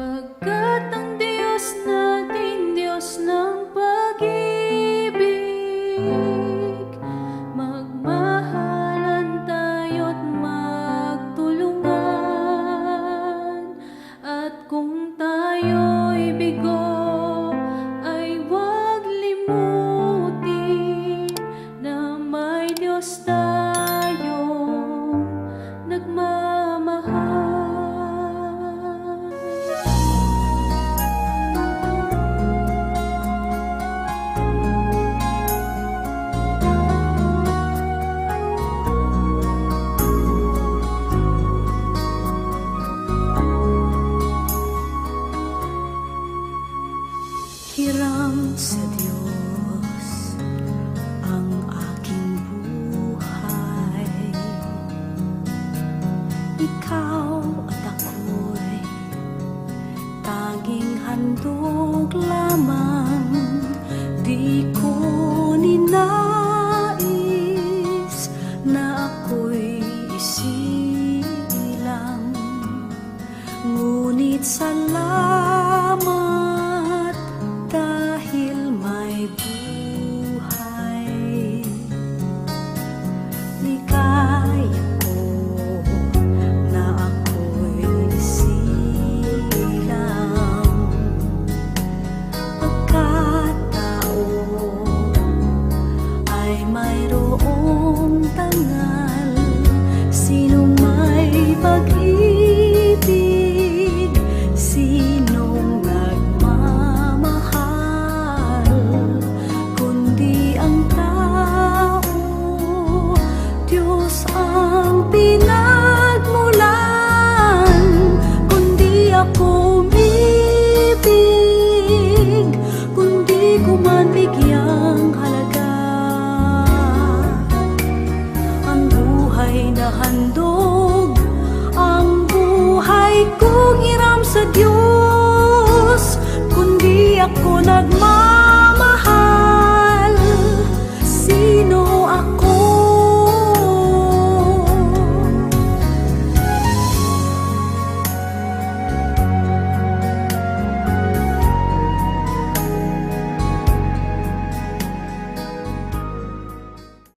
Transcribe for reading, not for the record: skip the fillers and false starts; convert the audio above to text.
Pagkat ang Diyos natin, Diyos ng pag-ibig, magmahalan tayo't magtulungan. At kung tayo'y bigo, ay huwag limutin na may Diyos tayong nagmamahal. Hiram sa Diyos ang aking buhay. Ikaw at ako'y tanging handog lamang. Di ko ninais na ako'y isilang, ngunit salamat dahil may buhay. Ligaya ko na ako'y silang, pagkatao ay mayroong tangal. Sino may pag-ibig, sinong nagmamahal, kundi ang tao. Diyos ang pinagmulan, kundi ako umibig, kundi ko man bigyang halaga ang buhay na handog, ang buhay kong hiram sa Diyos, kundi ako